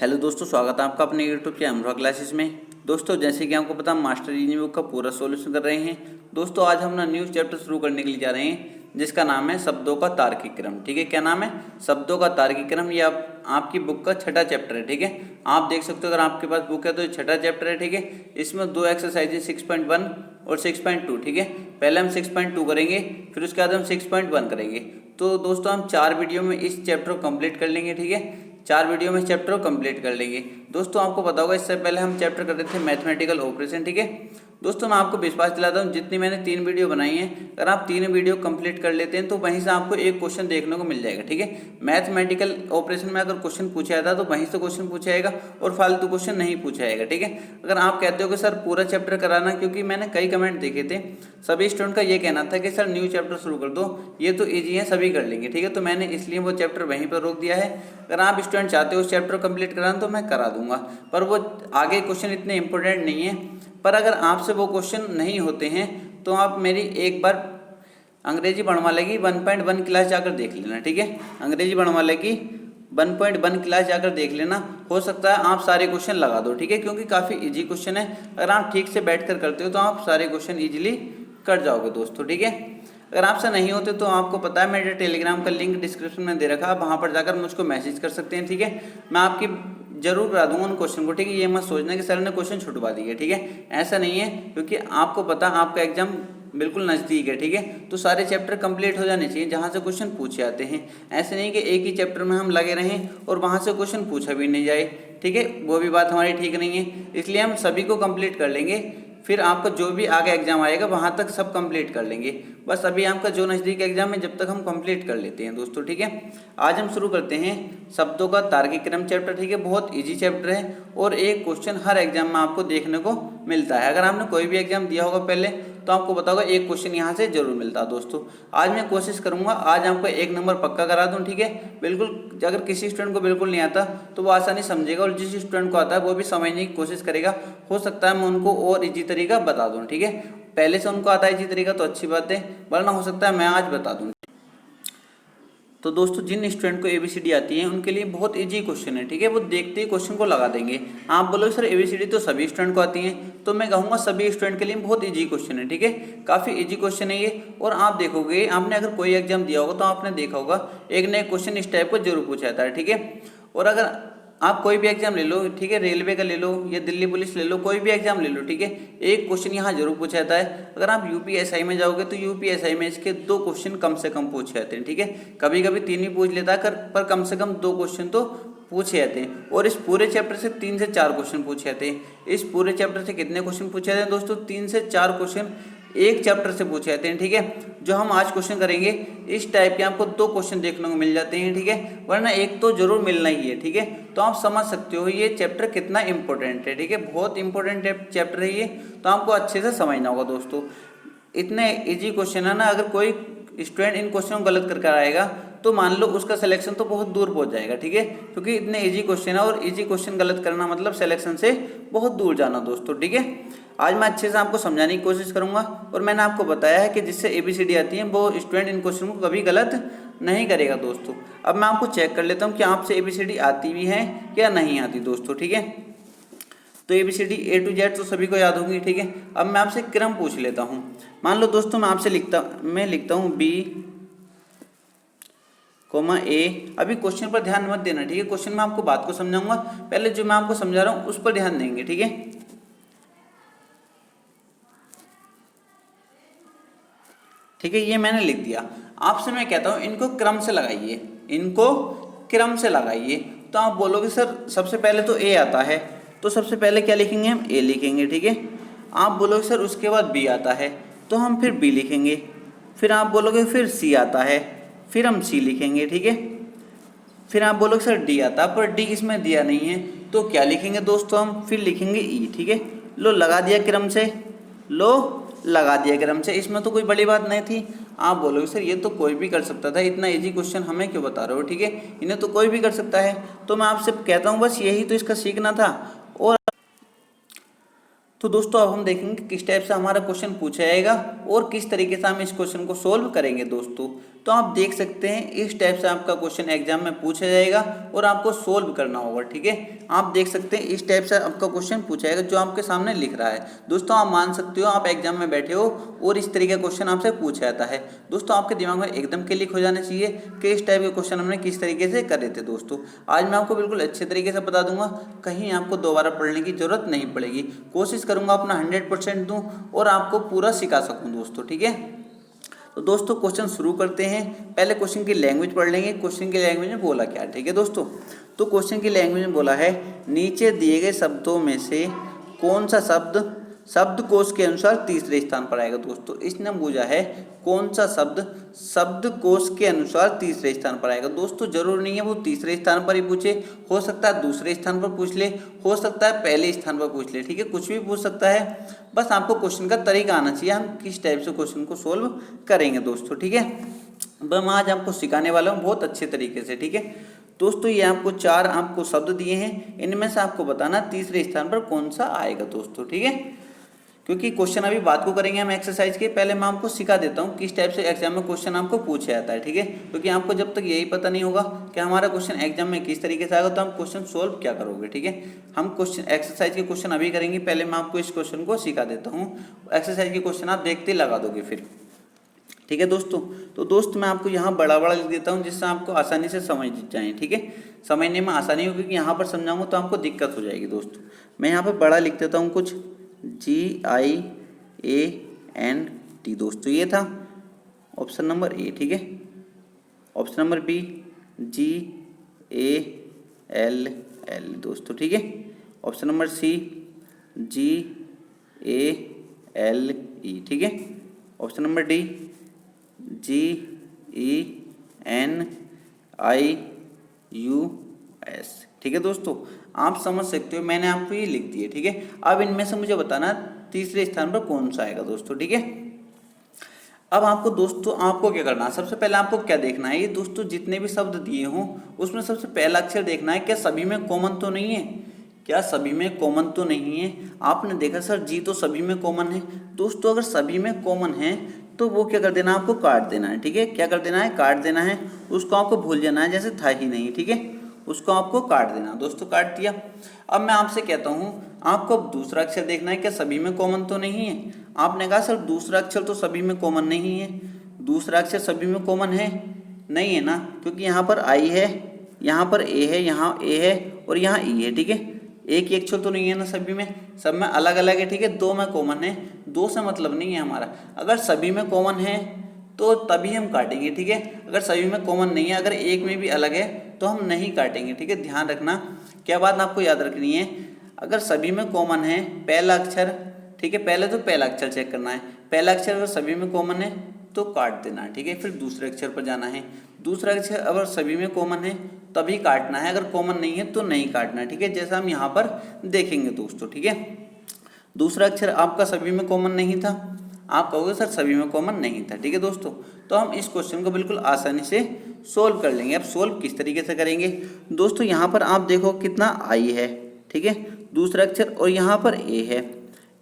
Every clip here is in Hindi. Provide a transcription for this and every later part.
हेलो दोस्तों, स्वागत है आपका अपने यूट्यूब चैनल अनुराग क्लासेस में। दोस्तों, जैसे कि आपको पता मास्टर रीजनिंग बुक का पूरा सॉल्यूशन कर रहे हैं। दोस्तों, आज हम ना न्यू चैप्टर शुरू करने के लिए जा रहे हैं जिसका नाम है शब्दों का तार्किक क्रम। ठीक है, क्या नाम है? शब्दों का तार्किक क्रम। ये आपकी बुक का छठा चैप्टर है। ठीक है, आप देख सकते हो, अगर आपके पास बुक है तो ये छठा चैप्टर है। ठीक है, इसमें दो एक्सरसाइज 6.1 और 6.2। ठीक है, पहले हम 6.2 करेंगे, फिर उसके बाद हम 6.1 करेंगे। तो दोस्तों, हम 4 वीडियो में इस चैप्टर को कंप्लीट कर लेंगे। ठीक है, 4 वीडियो में इस चैप्टर को कंप्लीट कर लेंगे। दोस्तों, आपको पता होगा इससे पहले हम चैप्टर कर रहे थे मैथमेटिकल ऑपरेशन। ठीक है दोस्तों, मैं आपको विश्वास दिलाता हूँ, जितनी मैंने 3 वीडियो बनाई हैं, अगर आप 3 वीडियो कंप्लीट कर लेते हैं तो वहीं से आपको एक क्वेश्चन देखने को मिल जाएगा। ठीक है, मैथमेटिकल ऑपरेशन में अगर क्वेश्चन पूछा जाता तो वहीं से क्वेश्चन पूछा जाएगा और फालतू क्वेश्चन नहीं पूछा जाएगा। ठीक है, अगर आप कहते हो कि सर पूरा चैप्टर कराना, क्योंकि मैंने कई कमेंट देखे थे, सभी स्टूडेंट का ये कहना था कि सर न्यू चैप्टर शुरू कर दो, ये तो ईजी है, सभी कर लेंगे। ठीक है, तो मैंने इसलिए वो चैप्टर वहीं पर रोक दिया है। अगर आप स्टूडेंट चाहते हो उस चैप्टर कंप्लीट कराना तो मैं करा दूंगा, पर वो आगे क्वेश्चन इतने इंपॉर्टेंट नहीं है। पर अगर आपसे वो क्वेश्चन नहीं होते हैं तो आप मेरी एक बार अंग्रेजी वर्णमाला की 1.1 क्लास जाकर देख लेना। ठीक है, अंग्रेजी वर्णमाला की 1.1 क्लास जाकर देख लेना, हो सकता है आप सारे क्वेश्चन लगा दो। ठीक है, क्योंकि काफ़ी इजी क्वेश्चन है, अगर आप ठीक से बैठ कर करते हो तो आप सारे क्वेश्चन ईजिली कर जाओगे दोस्तों। ठीक है, अगर आपसे नहीं होते तो आपको पता है मेरे टेलीग्राम का लिंक डिस्क्रिप्शन में दे रखा है, वहाँ पर जाकर मुझको मैसेज कर सकते हैं। ठीक है, मैं आपकी जरूर करा दूंगा उन क्वेश्चन को। ठीक है, ये मत सोचना कि सर ने क्वेश्चन छुटवा दिए। ठीक है, ऐसा नहीं है, क्योंकि आपको पता आपका एग्जाम बिल्कुल नज़दीक है। ठीक है, तो सारे चैप्टर कंप्लीट हो जाने चाहिए जहाँ से क्वेश्चन पूछे आते हैं। ऐसे नहीं कि एक ही चैप्टर में हम लगे रहें और वहाँ से क्वेश्चन पूछा भी नहीं जाए। ठीक है, वो भी बात हमारी ठीक नहीं है, इसलिए हम सभी को कंप्लीट कर लेंगे, फिर आपका जो भी आगे एग्जाम आएगा वहाँ तक सब कंप्लीट कर लेंगे। बस अभी आपका जो नज़दीक एग्जाम है जब तक हम कंप्लीट कर लेते हैं दोस्तों। ठीक है, आज हम शुरू करते हैं शब्दों का तार्किक क्रम चैप्टर। ठीक है, बहुत इजी चैप्टर है और एक क्वेश्चन हर एग्जाम में आपको देखने को मिलता है। अगर आपने कोई भी एग्जाम दिया होगा पहले तो आपको पता होगा एक क्वेश्चन यहाँ से जरूर मिलता है दोस्तों। आज मैं कोशिश करूँगा आज आपको 1 नंबर पक्का करा दूँ। ठीक है, बिल्कुल, अगर किसी स्टूडेंट को बिल्कुल नहीं आता तो वो आसानी समझेगा, और जिस स्टूडेंट को आता है वो भी समझने की कोशिश करेगा। हो सकता है मैं उनको और इजी तरीका बता दूँ। ठीक है, पहले से उनको आता है इजी तरीका तो अच्छी बात है, वरना हो सकता है मैं आज बता दूँ। तो दोस्तों, जिन स्टूडेंट को एबीसीडी आती है उनके लिए बहुत इजी क्वेश्चन है। ठीक है, वो देखते ही क्वेश्चन को लगा देंगे। आप बोलोगे सर एबीसीडी तो सभी स्टूडेंट को आती है, तो मैं कहूँगा सभी स्टूडेंट के लिए बहुत इजी क्वेश्चन है। ठीक है, काफ़ी इजी क्वेश्चन है ये, और आप देखोगे, आपने अगर कोई एग्जाम दिया होगा तो आपने देखा होगा एक ना एक क्वेश्चन इस टाइप को जरूर पूछा जाता है। ठीक है, और अगर आप कोई भी एग्जाम ले लो, ठीक है, रेलवे का ले लो या दिल्ली पुलिस ले लो, कोई भी एग्जाम ले लो, ठीक है, एक क्वेश्चन यहाँ जरूर पूछा जाता है। अगर आप यूपीएसआई में जाओगे तो यूपीएसआई में इसके 2 क्वेश्चन कम से कम पूछे जाते हैं। ठीक है, कभी कभी 3 भी पूछ लेता है, पर कम से कम 2 क्वेश्चन तो पूछे जाते हैं। और इस पूरे चैप्टर से 3 से 4 क्वेश्चन पूछे जाते हैं। इस पूरे चैप्टर से कितने क्वेश्चन पूछे जाते हैं दोस्तों? 3 से 4 क्वेश्चन एक चैप्टर से पूछे जाते हैं। ठीक है, जो हम आज क्वेश्चन करेंगे इस टाइप के आपको 2 क्वेश्चन देखने को मिल जाते हैं। ठीक है, वरना एक तो जरूर मिलना ही है। ठीक है, तो आप समझ सकते हो ये चैप्टर कितना इंपॉर्टेंट है। ठीक है, बहुत इंपॉर्टेंट चैप्टर है ये, तो आपको अच्छे से समझना होगा दोस्तों। इतने इजी क्वेश्चन है ना, अगर कोई स्टूडेंट इन क्वेश्चन को गलत करके आएगा तो मान लो उसका सिलेक्शन तो बहुत दूर पहुंच जाएगा। ठीक है, क्योंकि इतने इजी क्वेश्चन है, और इजी क्वेश्चन गलत करना मतलब सिलेक्शन से बहुत दूर जाना दोस्तों। ठीक है, आज मैं अच्छे से आपको समझाने की कोशिश करूंगा, और मैंने आपको बताया है कि जिससे एबीसीडी आती है वो स्टूडेंट इन क्वेश्चन को कभी गलत नहीं करेगा दोस्तों। अब मैं आपको चेक कर लेता हूँ कि आपसे एबीसीडी आती भी है या नहीं आती दोस्तों। ठीक है, तो एबीसीडी A to Z तो सभी को याद होगी। ठीक है, अब मैं आपसे क्रम पूछ लेता हूँ। मान लो दोस्तों मैं आपसे लिखता हूँ B, A। अभी क्वेश्चन पर ध्यान मत देना। ठीक है, क्वेश्चन में आपको बात को समझाऊंगा, पहले जो मैं आपको समझा रहा हूँ उस पर ध्यान देंगे। ठीक है, ठीक है, ये मैंने लिख दिया। आपसे मैं कहता हूँ इनको क्रम से लगाइए, इनको क्रम से लगाइए। तो आप बोलोगे सर सबसे पहले तो A आता है, तो सबसे पहले क्या लिखेंगे? हम A लिखेंगे। ठीक है, आप बोलोगे सर उसके बाद B आता है, तो हम फिर B लिखेंगे। फिर आप बोलोगे फिर C आता है, फिर हम C लिखेंगे। ठीक है, फिर आप बोलोगे सर D आता है, पर D इसमें दिया नहीं है, तो क्या लिखेंगे दोस्तों? हम फिर लिखेंगे E। ठीक है, लो लगा दिया क्रम से, लो लगा दिया क्रम से, इसमें तो कोई बड़ी बात नहीं थी। आप बोलोगे सर ये तो कोई भी कर सकता था, इतना इजी क्वेश्चन हमें क्यों बता रहे हो? ठीक है, इन्हें तो कोई भी कर सकता है। तो मैं आपसे कहता हूँ बस यही तो इसका सीखना था। और तो दोस्तों अब हम देखेंगे किस टाइप से हमारा क्वेश्चन पूछा जाएगा और किस तरीके से हम इस क्वेश्चन को सोल्व करेंगे दोस्तों। तो आप देख सकते हैं इस टाइप से आपका क्वेश्चन एग्जाम में पूछा जाएगा और आपको सोल्व करना होगा। ठीक है, आप देख सकते हैं इस टाइप से आपका क्वेश्चन पूछा जाएगा जो आपके सामने लिख रहा है। दोस्तों आप मान सकते हो आप एग्जाम में बैठे हो और इस तरीके का क्वेश्चन आपसे पूछा जाता है। दोस्तों आपके दिमाग में एकदम क्लिक हो जाना चाहिए कि इस टाइप के क्वेश्चन हमने किस तरीके से करे थे। दोस्तों आज मैं आपको बिल्कुल अच्छे तरीके से बता दूंगा, कहीं आपको दोबारा पढ़ने की जरूरत नहीं पड़ेगी। कोशिश करूंगा अपना 100% दूं और आपको पूरा सिखा सकूं दोस्तों। ठीक है, तो दोस्तों क्वेश्चन शुरू करते हैं। पहले क्वेश्चन की लैंग्वेज पढ़ लेंगे, क्वेश्चन की लैंग्वेज में बोला क्या है। ठीक है दोस्तों, तो क्वेश्चन की लैंग्वेज में बोला है नीचे दिए गए शब्दों में से कौन सा शब्द शब्दकोश के अनुसार तीसरे स्थान पर आएगा। दोस्तों इसने पूछा है कौन सा शब्द शब्दकोश के अनुसार तीसरे स्थान पर आएगा। दोस्तों जरूर नहीं है वो तीसरे स्थान पर ही पूछे, हो सकता है दूसरे स्थान पर पूछ ले, हो सकता है पहले स्थान पर पूछ ले। ठीक है, कुछ भी पूछ सकता है, बस आपको क्वेश्चन का तरीका आना चाहिए, हम किस टाइप से क्वेश्चन को सोल्व करेंगे दोस्तों। ठीक है, मैं आज आपको सिखाने वाला हूँ बहुत अच्छे तरीके से। ठीक है दोस्तों, ये आपको 4 आपको शब्द दिए हैं, इनमें से आपको बताना तीसरे स्थान पर कौन सा आएगा दोस्तों। ठीक है, क्योंकि क्वेश्चन अभी बात को करेंगे हम एक्सरसाइज के, पहले मैं आपको सिखा देता हूँ किस टाइप से एग्जाम में क्वेश्चन आपको पूछा जाता है। ठीक है, क्योंकि आपको जब तक यही पता नहीं होगा कि हमारा क्वेश्चन एग्जाम में किस तरीके से आएगा तो हम क्वेश्चन सोल्व क्या करोगे। ठीक है, हम क्वेश्चन एक्सरसाइज के क्वेश्चन अभी करेंगे, पहले मैं आपको इस क्वेश्चन को सिखा देता हूँ, एक्सरसाइज के क्वेश्चन आप देखते लगा दोगे फिर। ठीक है दोस्तों, तो दोस्त मैं आपको यहाँ बड़ा बड़ा लिख देता हूँ जिससे आपको आसानी से समझ जाए। ठीक है, समझने में आसानी होगी, क्योंकि यहाँ पर समझाऊंगा तो आपको दिक्कत हो जाएगी। दोस्तों मैं यहाँ पर बड़ा लिख देता हूँ कुछ GIANT। दोस्तों ये था ऑप्शन नंबर ए। ठीक है, ऑप्शन नंबर बी GALL दोस्तों। ठीक है, ऑप्शन नंबर सी GALE। ठीक है, ऑप्शन नंबर डी GENIUS। ठीक है दोस्तों, आप समझ सकते हो, मैंने आपको ये लिख दिए। ठीक है, अब इनमें से मुझे बताना तीसरे स्थान पर कौन सा आएगा दोस्तों। ठीक है, अब आपको दोस्तों आपको क्या करना है, सबसे पहले आपको क्या देखना है, ये दोस्तों जितने भी शब्द दिए हों उसमें सबसे पहला अक्षर देखना है क्या सभी में कॉमन तो नहीं है, क्या सभी में कॉमन तो नहीं है। आपने देखा सर जी तो सभी में कॉमन है। दोस्तों अगर सभी में कॉमन है तो वो क्या कर देना, आपको काट देना है। ठीक है, क्या कर देना है, काट देना है, उसको आपको भूल जाना है जैसे था ही नहीं। ठीक है, उसको आपको काट देना। दोस्तों काट दिया। अब मैं आपसे कहता हूँ आपको अब दूसरा अक्षर देखना है क्या सभी में कॉमन तो नहीं है। आपने कहा सर दूसरा अक्षर तो सभी में कॉमन नहीं है, दूसरा अक्षर सभी में कॉमन है नहीं है ना, क्योंकि यहाँ पर आई है, यहाँ पर ए है, यहाँ ए है और यहाँ ई है। ठीक है, एक ही अक्षर तो नहीं है ना सभी में, सब में अलग अलग है। ठीक है, दो में कॉमन है, दो से मतलब नहीं है हमारा। अगर सभी में कॉमन है तो तभी हम काटेंगे। ठीक है, अगर सभी में कॉमन नहीं है, अगर एक में भी अलग है तो हम नहीं काटेंगे। ठीक है, ध्यान रखना, क्या बात आपको याद रखनी है, अगर सभी में कॉमन है पहला अक्षर, ठीक है पहले तो पहला अक्षर चेक करना है, पहला अक्षर अगर सभी में कॉमन है तो काट देना है। ठीक है, फिर दूसरे अक्षर पर जाना है, दूसरा अक्षर अगर सभी में कॉमन है तभी काटना है, अगर कॉमन नहीं है तो नहीं काटना है। ठीक है, जैसा हम यहाँ पर देखेंगे दोस्तों। ठीक है, दूसरा अक्षर आपका सभी में कॉमन नहीं था, आप कहोगे सर सभी में कॉमन नहीं था। ठीक है दोस्तों, तो हम इस क्वेश्चन को बिल्कुल आसानी से सोल्व कर लेंगे। अब सोल्व किस तरीके से करेंगे दोस्तों, यहाँ पर आप देखो कितना आई है। ठीक है, दूसरा अक्षर और यहाँ पर ए है,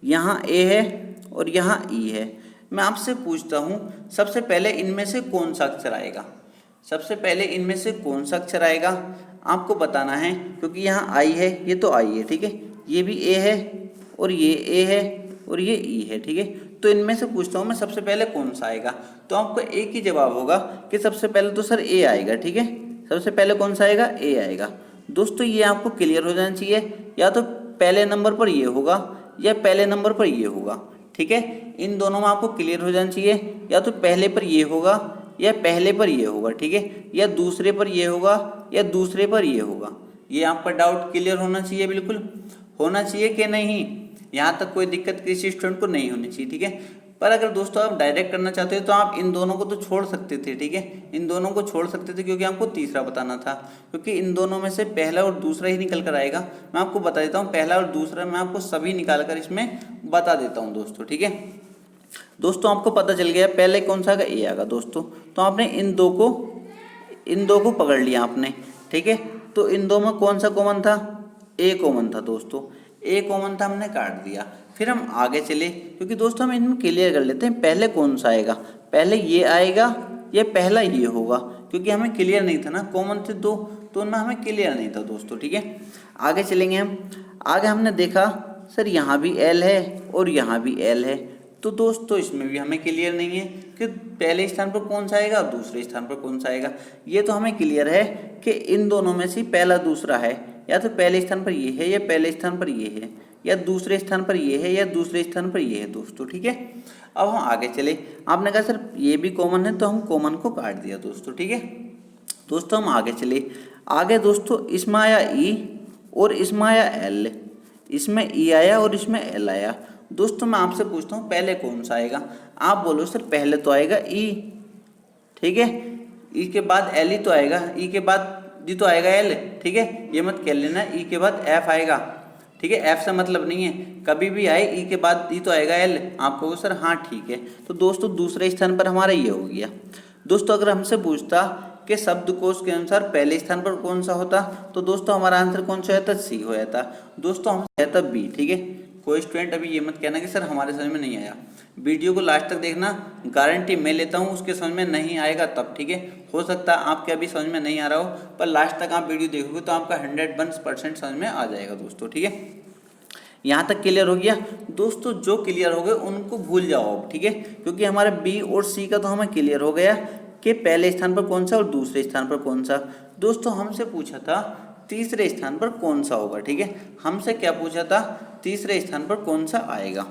यहाँ ए है और यहाँ ई है। मैं आपसे पूछता हूँ सबसे पहले इनमें से कौन सा अक्षर आएगा, सबसे पहले इनमें से कौन सा अक्षर आएगा आपको बताना है, क्योंकि यहाँ आई है, ये तो आई है। ठीक है, ये भी ए है और ये ए है और ये ई है। ठीक है, तो इनमें से पूछता हूँ मैं सबसे पहले कौन सा आएगा, तो आपको एक ही जवाब होगा कि सबसे पहले तो सर ए आएगा। ठीक है, सबसे पहले कौन सा आएगा, ए आएगा। दोस्तों ये आपको क्लियर हो जाना चाहिए, या तो पहले नंबर पर ये होगा या पहले नंबर पर ये होगा। ठीक है, इन दोनों में आपको क्लियर हो जाना चाहिए, या तो पहले पर ये होगा या पहले पर ये होगा। ठीक है, या दूसरे पर ये होगा या दूसरे पर ये होगा। ये आपका डाउट क्लियर होना चाहिए, बिल्कुल होना चाहिए कि नहीं, यहाँ तक कोई दिक्कत किसी स्टूडेंट को नहीं होनी चाहिए। ठीक है, पर अगर दोस्तों आप डायरेक्ट करना चाहते हो तो आप इन दोनों को तो छोड़ सकते थे। ठीक है, इन दोनों को छोड़ सकते थे क्योंकि आपको तीसरा बताना था, क्योंकि इन दोनों में से पहला और दूसरा ही निकल कर आएगा। मैं आपको बता देता हूँ पहला और दूसरा, मैं आपको सभी निकाल कर इसमें बता देता हूँ दोस्तों। ठीक है दोस्तों, आपको पता चल गया पहले कौन सा आएगा, ए आएगा दोस्तों। तो आपने इन दो को पकड़ लिया आपने। ठीक है, तो इन दो में कौन सा कॉमन था, ए कॉमन था दोस्तों। ए कॉमन था, हमने काट दिया। फिर हम आगे चले, क्योंकि दोस्तों हम इनमें क्लियर कर लेते हैं पहले कौन सा आएगा, पहले ये आएगा या पहला ये होगा, क्योंकि हमें क्लियर नहीं था ना, कॉमन थे दो तो उनमें हमें क्लियर नहीं था दोस्तों। ठीक है, आगे चलेंगे हम। आगे हमने देखा सर यहाँ भी एल है और यहाँ भी एल है, तो दोस्तों इसमें भी हमें क्लियर नहीं है कि पहले स्थान पर कौन सा आएगा और दूसरे स्थान पर कौन सा आएगा। ये तो हमें क्लियर है कि इन दोनों में से पहला दूसरा है, या तो पहले स्थान पर ये है या पहले स्थान पर ये है, या दूसरे स्थान पर ये है या दूसरे स्थान पर ये है दोस्तों। ठीक है, अब हम आगे चले। आपने कहा सर ये भी कॉमन है, तो हम कॉमन को काट दिया दोस्तों। ठीक है दोस्तों, हम आगे चले। आगे दोस्तों इसमें आया ई और इसमें आया एल, इसमें ई आया और इसमें एल आया। दोस्तों मैं आपसे पूछता हूँ पहले कौन सा आएगा, आप बोलो सर पहले तो आएगा ई। ठीक है, ई के बाद एल ही तो आएगा, ई के बाद जी तो आएगा एल। ठीक है, ये मत कह लेना ई के बाद एफ आएगा। ठीक है, एफ से मतलब नहीं है, कभी भी आए ई के बाद ई तो आएगा एल। आप कहोगे सर हाँ ठीक है, तो दोस्तों दूसरे स्थान पर हमारा ये हो गया। दोस्तों अगर हमसे पूछता कि शब्दकोश के अनुसार पहले स्थान पर कौन सा होता, तो दोस्तों हमारा आंसर कौन सा होता, सी हो जाता। दोस्तों हम कहता बी। ठीक है, कोई स्टूडेंट अभी ये मत कहना कि सर हमारे समझ में नहीं आया, वीडियो को लास्ट तक देखना, गारंटी मैं लेता हूँ उसके समझ में नहीं आएगा तब। ठीक है, हो सकता है आपके अभी समझ में नहीं आ रहा हो, पर लास्ट तक आप वीडियो देखोगे तो आपका 101% समझ में आ जाएगा दोस्तों। ठीक है, यहाँ तक क्लियर हो गया दोस्तों। जो क्लियर हो गए उनको भूल जाओ अब। ठीक है, क्योंकि हमारे बी और सी का तो हमें क्लियर हो गया कि पहले स्थान पर कौन सा और दूसरे स्थान पर कौन सा। दोस्तों हमसे पूछा था तीसरे स्थान पर कौन सा होगा। ठीक है, हमसे क्या पूछा था, तीसरे स्थान पर कौन सा आएगा।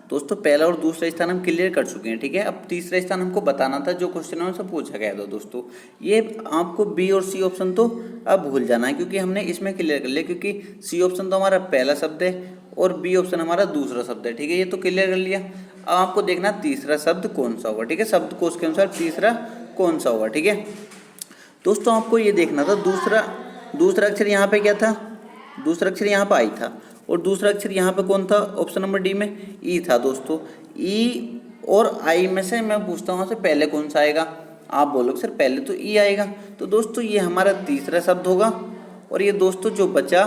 दोस्तों पहला और दूसरा स्थान हम क्लियर कर चुके हैं। ठीक है, अब तीसरा स्थान हमको बताना था, जो क्वेश्चन में से पूछा गया था दोस्तों। ये आपको बी और सी ऑप्शन तो अब भूल जाना है, क्योंकि हमने इसमें क्लियर कर लिया, क्योंकि सी ऑप्शन तो हमारा पहला शब्द है और बी ऑप्शन हमारा दूसरा शब्द है। ठीक है, ये तो क्लियर कर लिया। अब आपको देखना तीसरा शब्द कौन सा होगा। ठीक है, शब्दकोश के अनुसार तीसरा कौन सा होगा। ठीक है दोस्तों, आपको ये देखना था दूसरा अक्षर यहाँ पे क्या था, दूसरा अक्षर यहाँ पे आई था, और दूसरा अक्षर यहाँ पे कौन था, ऑप्शन नंबर डी में ई था दोस्तों। ई और आई में से मैं पूछता हूँ से पहले कौन सा आएगा, आप बोलोगे सर पहले तो ई आएगा, तो दोस्तों ये हमारा तीसरा शब्द होगा। और ये दोस्तों जो बचा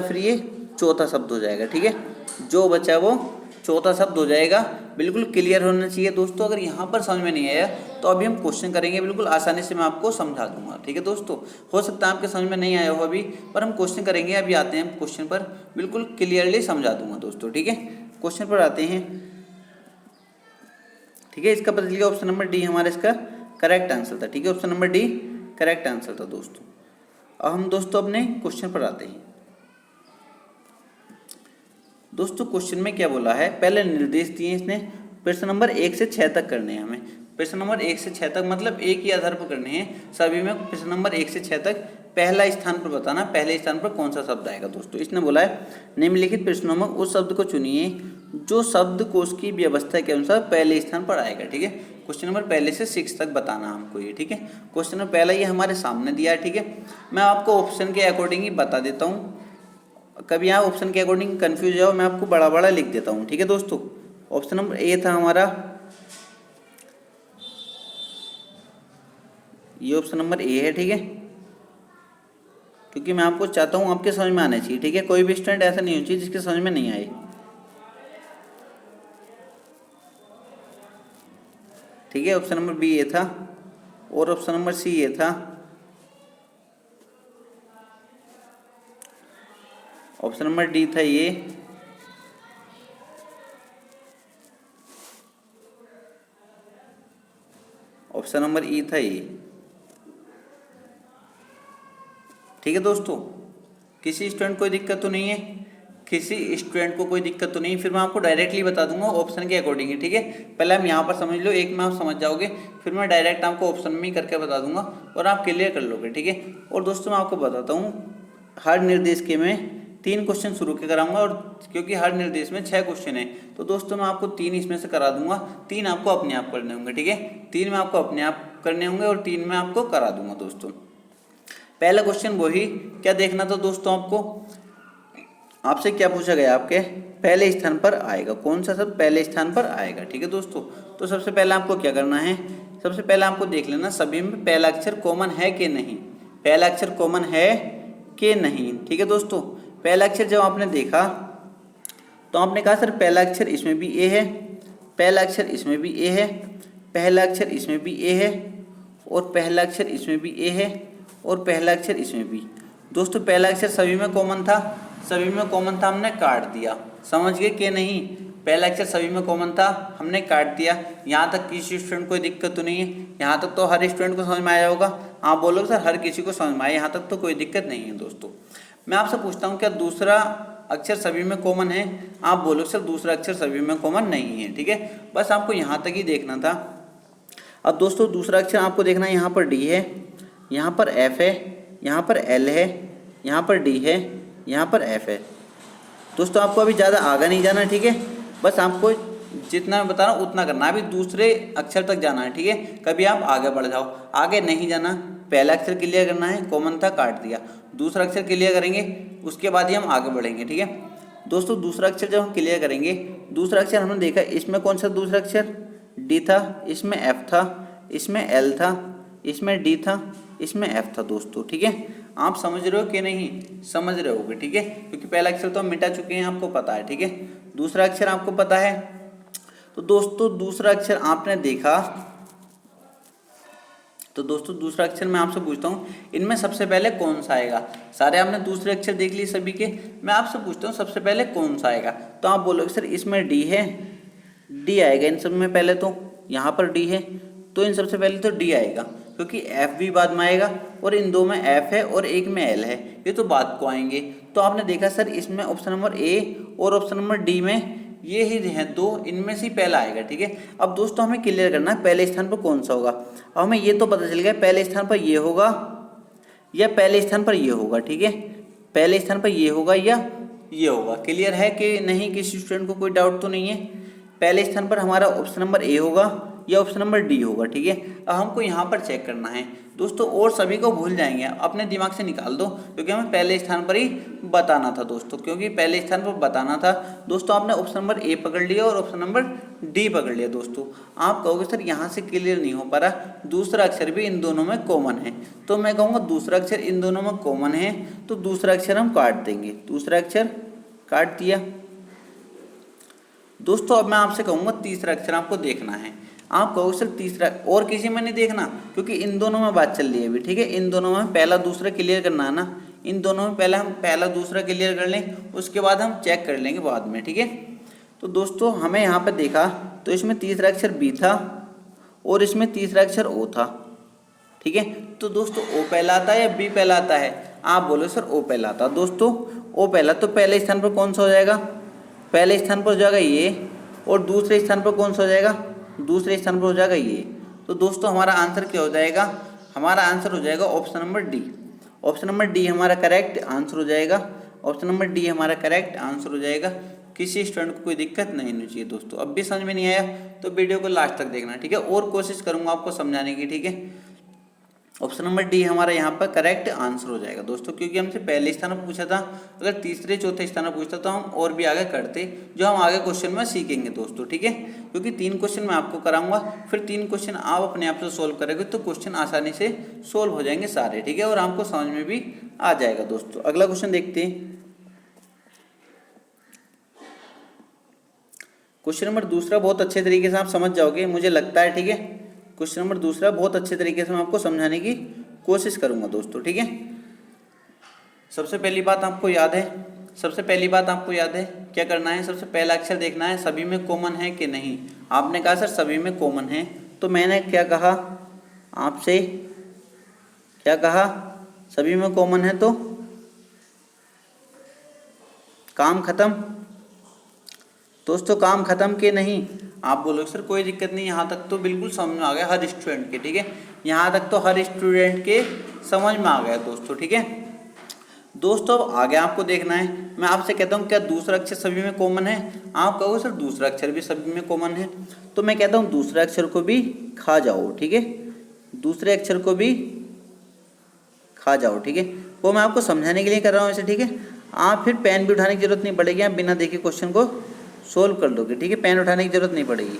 फिर ये चौथा शब्द हो जाएगा। ठीक है, जो बचा वो चौथा शब्द हो जाएगा। बिल्कुल क्लियर होना चाहिए दोस्तों। अगर यहाँ पर समझ में नहीं आया तो अभी हम क्वेश्चन करेंगे, बिल्कुल आसानी से मैं आपको समझा दूंगा। ठीक है दोस्तों, हो सकता है आपके समझ में नहीं आया हो अभी, पर हम क्वेश्चन करेंगे। अभी आते हैं क्वेश्चन पर, बिल्कुल क्लियरली समझा दूंगा दोस्तों। ठीक है, क्वेश्चन पर आते हैं। ठीक है, इसका पता चलिए ऑप्शन नंबर डी हमारा इसका करेक्ट आंसर था। ठीक है, option number D correct answer था दोस्तों। अब हम दोस्तों अपने क्वेश्चन पर आते हैं। दोस्तों क्वेश्चन में क्या बोला है, पहले निर्देश दिए इसने, प्रश्न नंबर 1 से 6 तक करने हैं हमें। प्रश्न नंबर 1 से 6 तक मतलब एक ही आधार पर करने हैं सभी में। प्रश्न नंबर 1 से 6 तक पहला स्थान पर बताना, पहले स्थान पर कौन सा शब्द आएगा दोस्तों। इसने बोला है निम्नलिखित प्रश्नों में उस शब्द को चुनिए जो शब्दकोश की व्यवस्था के अनुसार पहले स्थान पर आएगा। ठीक है, क्वेश्चन नंबर पहले से 6 तक बताना हमको ये। ठीक है, क्वेश्चन नंबर पहला ये हमारे सामने दिया है। ठीक है, मैं आपको ऑप्शन के अकॉर्डिंग ही बता देता हूँ, कभी यहाँ ऑप्शन के अकॉर्डिंग कंफ्यूज जाओ, मैं आपको बड़ा बड़ा लिख देता हूँ। ठीक है दोस्तों, ऑप्शन नंबर ए था हमारा, ये ऑप्शन नंबर ए है। ठीक है, क्योंकि मैं आपको चाहता हूँ आपके समझ में आना चाहिए। ठीक है, कोई भी स्टूडेंट ऐसा नहीं होना चाहिए जिसके समझ में नहीं आए। ठीक है, ऑप्शन नंबर बी ये था और ऑप्शन नंबर सी ये था, ऑप्शन नंबर डी था ये, ऑप्शन नंबर ई था ये। ठीक है दोस्तों, किसी स्टूडेंट को दिक्कत तो नहीं है, किसी स्टूडेंट को कोई दिक्कत तो नहीं, फिर मैं आपको डायरेक्टली बता दूंगा ऑप्शन के अकॉर्डिंग ही। ठीक है, पहले हम यहाँ पर समझ लो, एक में आप समझ जाओगे, फिर मैं डायरेक्ट आपको ऑप्शन में ही करके बता दूंगा और आप क्लियर कर लोगे। ठीक है, और दोस्तों मैं आपको बताता हूँ हर निर्देश के में 3 क्वेश्चन शुरू के कराऊंगा, और क्योंकि हर निर्देश में 6 क्वेश्चन है तो दोस्तों मैं आपको 3 इसमें से करा दूंगा, 3 आपको अपने आप करने होंगे। ठीक है, 3 में आपको अपने आप करने होंगे और 3 में आपको करा दूंगा दोस्तों। पहला क्वेश्चन वही क्या देखना था दोस्तों, आपसे क्या पूछा गया, आपके पहले स्थान पर आएगा कौन सा शब्द पहले स्थान पर आएगा। ठीक है दोस्तों, तो सबसे पहले आपको क्या करना है, सबसे पहले आपको देख लेना सभी में पहला अक्षर कॉमन है कि नहीं। पहला अक्षर कॉमन है कि नहीं। ठीक है दोस्तों, पहला अक्षर जब आपने देखा तो आपने कहा सर पहला अक्षर इसमें भी ए है, पहला अक्षर इसमें भी ए है, पहला अक्षर इसमें भी ए है, और पहला अक्षर इसमें भी ए है, और पहला अक्षर इसमें भी। दोस्तों पहला अक्षर सभी में कॉमन था, सभी में कॉमन था, हमने काट दिया। समझ गए कि नहीं? पहला अक्षर सभी में कॉमन था, हमने काट दिया। यहाँ तक किसी स्टूडेंट कोई दिक्कत तो नहीं है? यहाँ तक तो हर स्टूडेंट को समझ में आया होगा। आप बोलोगे सर हर किसी को समझ में आया, यहाँ तक तो कोई दिक्कत नहीं है। दोस्तों मैं आपसे पूछता हूँ क्या दूसरा अक्षर सभी में कॉमन है? आप बोलोगे सर दूसरा अक्षर सभी में कॉमन नहीं है। ठीक है, बस आपको यहाँ तक ही देखना था। अब दोस्तों दूसरा अक्षर आपको देखना है, यहाँ पर डी है, यहाँ पर एफ है, यहाँ पर एल है, यहाँ पर डी है, यहाँ पर एफ है। दोस्तों आपको अभी ज़्यादा आगे नहीं जाना। ठीक है, बस आपको जितना मैं बता रहा हूँ उतना करना है, अभी दूसरे अक्षर तक जाना है। ठीक है, कभी आप आगे बढ़ जाओ, आगे नहीं जाना। पहला अक्षर क्लियर करना है, कॉमन था काट दिया। दूसरा अक्षर क्लियर करेंगे, उसके बाद ही हम आगे बढ़ेंगे। ठीक है दोस्तों, दूसरा अक्षर जब हम क्लियर करेंगे, दूसरा अक्षर हमने देखा इसमें कौन सा दूसरा अक्षर डी था, इसमें एफ था, इसमें एल था, इसमें डी था, इसमें एफ था। दोस्तों ठीक है, आप समझ रहे हो कि नहीं? समझ रहे होगे। ठीक है, क्योंकि पहला अक्षर तो हम मिटा चुके हैं, आपको पता है। ठीक है, दूसरा अक्षर आपको पता है। तो दोस्तों दूसरा अक्षर आपने देखा, तो दोस्तों दूसरा अक्षर मैं आपसे पूछता हूँ इनमें सबसे पहले कौन सा आएगा? सारे आपने दूसरे अक्षर देख लिए सभी के, मैं आपसे पूछता हूँ सबसे पहले कौन सा आएगा? तो आप बोलोगे सर इसमें डी है, डी आएगा इन सब में पहले। तो यहाँ पर डी है तो इन सबसे पहले तो डी आएगा, क्योंकि एफ भी बाद में आएगा, और इन दो में एफ है और एक में एल है, ये तो बाद को आएंगे। तो आपने देखा सर इसमें ऑप्शन नंबर ए और ऑप्शन नंबर डी में ये ही हैं दो, इनमें से ही पहला आएगा। ठीक है, अब दोस्तों हमें क्लियर करना है पहले स्थान पर कौन सा होगा। अब हमें ये तो पता चल गया पहले स्थान पर ये होगा या पहले स्थान पर ये होगा। ठीक है, पहले स्थान पर ये होगा या ये होगा। क्लियर है कि नहीं? किसी स्टूडेंट को कोई डाउट तो नहीं है? पहले स्थान पर हमारा ऑप्शन नंबर ए होगा या ऑप्शन नंबर डी होगा। ठीक है, अब हमको यहाँ पर चेक करना है दोस्तों, और सभी को भूल जाएंगे, अपने दिमाग से निकाल दो, क्योंकि हमें पहले स्थान पर ही बताना था दोस्तों, क्योंकि पहले स्थान पर बताना था। दोस्तों आपने ऑप्शन नंबर ए पकड़ लिया और ऑप्शन नंबर डी पकड़ लिया। दोस्तों आप कहोगे सर यहाँ से क्लियर नहीं हो पा रहा, दूसरा अक्षर भी इन दोनों में कॉमन है। तो मैं कहूँगा दूसरा अक्षर इन दोनों में कॉमन है, तो दूसरा अक्षर हम काट देंगे। दूसरा अक्षर काट दिया। दोस्तों अब मैं आपसे कहूँगा तीसरा अक्षर आपको देखना है। आप कहोगे सर तीसरा और किसी में नहीं देखना, क्योंकि इन दोनों में बात चल रही है अभी। ठीक है, इन दोनों में पहला दूसरा क्लियर करना है ना, इन दोनों में पहले हम पहला दूसरा क्लियर कर लें, उसके बाद हम चेक कर लेंगे बाद में। ठीक है, तो दोस्तों हमें यहाँ पर देखा तो इसमें तीसरा अक्षर बी था और इसमें तीसरा अक्षर ओ था। ठीक है, तो दोस्तों ओ पहला आता है या बी पहला आता है? आप बोलो सर ओ पहला आता है। दोस्तों ओ पहला, तो पहले स्थान पर कौन सा हो जाएगा? पहले स्थान पर हो जाएगा ये, और दूसरे स्थान पर कौन सा हो जाएगा? दूसरे स्थान पर हो जाएगा ये। तो दोस्तों हमारा आंसर क्या हो जाएगा? हमारा आंसर हो जाएगा option number D. Option number D हमारा करेक्ट आंसर हो जाएगा। ऑप्शन नंबर डी हमारा करेक्ट आंसर हो जाएगा। किसी स्टूडेंट को कोई दिक्कत नहीं होनी चाहिए। दोस्तों अब भी समझ में नहीं आया तो वीडियो को लास्ट तक देखना। ठीक है, और कोशिश करूंगा आपको समझाने की। ठीक है, ऑप्शन नंबर डी हमारा यहाँ पर करेक्ट आंसर हो जाएगा दोस्तों, क्योंकि हमसे पहले स्थान पर पूछा था। अगर तीसरे चौथे स्थान पर पूछता तो हम और भी आगे करते, जो हम आगे क्वेश्चन में सीखेंगे दोस्तों। ठीक है, क्योंकि 3 क्वेश्चन मैं आपको कराऊंगा, फिर 3 क्वेश्चन आप अपने आप से सोल्व करेंगे तो क्वेश्चन आसानी से सोल्व हो जाएंगे सारे। ठीक है, और आपको समझ में भी आ जाएगा दोस्तों। अगला क्वेश्चन देखते हैं। क्वेश्चन नंबर दूसरा बहुत अच्छे तरीके से आप समझ जाओगे, मुझे लगता है। ठीक है, क्वेश्चन नंबर दूसरा बहुत अच्छे तरीके से मैं आपको समझाने की कोशिश करूंगा दोस्तों। ठीक है, सबसे पहली बात आपको याद है, क्या करना है? सबसे पहला अक्षर देखना है सभी में कॉमन है कि नहीं। आपने कहा सर सभी में कॉमन है, तो मैंने क्या कहा आपसे? क्या कहा? सभी में कॉमन है तो काम खत्म। दोस्तों काम खत्म के नहीं? आप बोलोगे सर कोई दिक्कत नहीं, यहाँ तक तो बिल्कुल समझ में आ गया हर स्टूडेंट के। ठीक है, यहाँ तक तो हर स्टूडेंट के समझ में आ गया दोस्तों। ठीक है दोस्तों, अब आगे आपको देखना है। मैं आपसे कहता हूँ क्या दूसरा अक्षर सभी में कॉमन है? आप कहोगे सर दूसरा अक्षर भी सभी में कॉमन है, तो मैं कहता हूँ दूसरे अक्षर को भी खा जाओ। ठीक है, दूसरे अक्षर को भी खा जाओ। ठीक है, वो मैं आपको समझाने के लिए कर रहा हूँ ऐसे। ठीक है, आप फिर पेन भी उठाने की जरूरत नहीं पड़ेगी, आप बिना देखे क्वेश्चन को सोल्व कर लोगे। ठीक है, पेन उठाने की जरूरत नहीं पड़ेगी।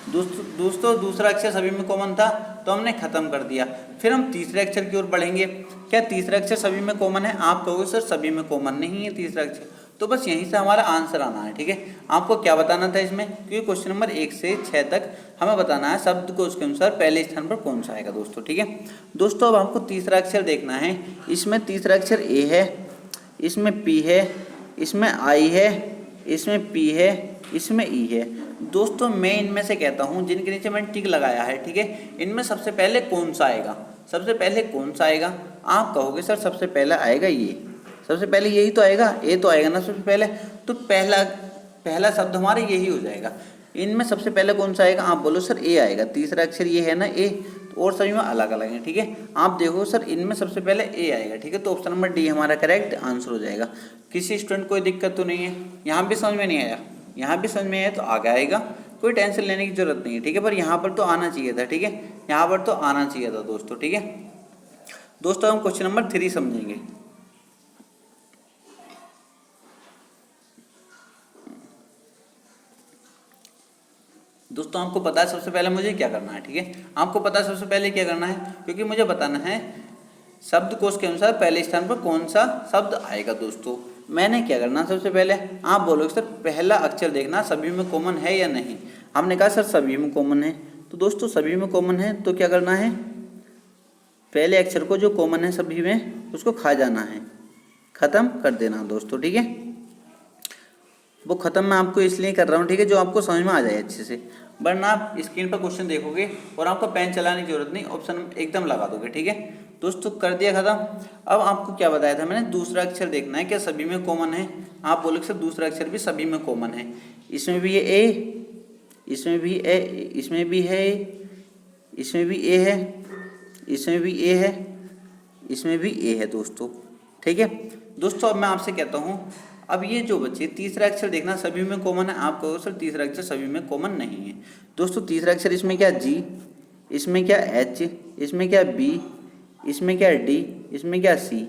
दोस्तों दूसरा अक्षर सभी में कॉमन था तो हमने खत्म कर दिया। फिर हम तीसरे अक्षर की ओर बढ़ेंगे। क्या तीसरा अक्षर सभी में कॉमन है? आप कहोगे सर सभी में कॉमन नहीं है तीसरा अक्षर, तो बस यहीं से हमारा आंसर आना है। ठीक है, आपको क्या बताना था इसमें, क्योंकि क्वेश्चन नंबर 1 से 6 तक हमें बताना है शब्द को उसके अनुसार पहले स्थान पर कौन सा आएगा दोस्तों। ठीक है दोस्तों, अब हमको तीसरा अक्षर देखना है। इसमें तीसरा अक्षर ए है, इसमें पी है, इसमें आई है, इसमें पी है, इसमें ई है। दोस्तों मैं इनमें से कहता हूँ जिनके नीचे मैंने टिक लगाया है, ठीक है, इनमें सबसे पहले कौन सा आएगा? सबसे पहले कौन सा आएगा? आप कहोगे सर सबसे पहले आएगा ये, सबसे पहले यही तो आएगा, ए तो आएगा ना सबसे पहले, तो पहला शब्द हमारा यही हो जाएगा। इनमें सबसे पहले कौन सा आएगा? आप बोलो सर ए आएगा, तीसरा अक्षर ये है ना ए, और सभी में अलग अलग है। ठीक है, आप देखो सर इनमें सबसे पहले ए आएगा। ठीक है, तो ऑप्शन नंबर डी हमारा करेक्ट आंसर हो जाएगा। किसी स्टूडेंट कोई दिक्कत तो नहीं है? यहाँ भी समझ में नहीं आया? यहाँ भी समझ में आया तो आगे आएगा, कोई टेंशन लेने की जरूरत नहीं है। ठीक है, पर यहाँ पर तो आना चाहिए था। ठीक है, यहाँ पर तो आना चाहिए था दोस्तों। ठीक है दोस्तों, हम क्वेश्चन नंबर 3 समझेंगे। दोस्तों आपको पता है सबसे पहले मुझे क्या करना है। ठीक है, आपको पता है सबसे पहले क्या करना है, क्योंकि मुझे बताना है शब्दकोश के अनुसार पहले स्थान पर कौन सा शब्द आएगा। दोस्तों मैंने क्या करना, सबसे पहले आप बोलोगे सर पहला अक्षर देखना सभी में कॉमन है या नहीं। हमने कहा सर सभी में कॉमन है, तो दोस्तों सभी में कॉमन है तो क्या करना है, पहले अक्षर को जो कॉमन है सभी में उसको खा जाना है, खत्म कर देना दोस्तों। ठीक है, वो खत्म मैं आपको इसलिए कर रहा हूँ, ठीक है, जो आपको समझ में आ जाए अच्छे से, वरना आप स्क्रीन पर क्वेश्चन देखोगे और आपको पेन चलाने की जरूरत नहीं, ऑप्शन एकदम लगा दोगे। ठीक है दोस्तों, कर दिया खत्म। अब आपको क्या बताया था मैंने, दूसरा अक्षर देखना है क्या सभी में कॉमन है। आप बोलोगे सर दूसरा अक्षर भी सभी में कॉमन है, इसमें भी ये ए, इसमें भी ए, इसमें भी है, इसमें भी ए है, इसमें भी ए है, इसमें भी ए है दोस्तों। ठीक है दोस्तों, अब मैं आपसे कहता हूँ अब ये जो बच्चे तीसरा अक्षर देखना सभी में कॉमन है, आप कहोगे सर तीसरा अक्षर सभी में कॉमन नहीं है। दोस्तों तीसरा अक्षर इसमें क्या जी, इसमें क्या एच, इसमें क्या बी, इसमें क्या डी, इसमें क्या सी।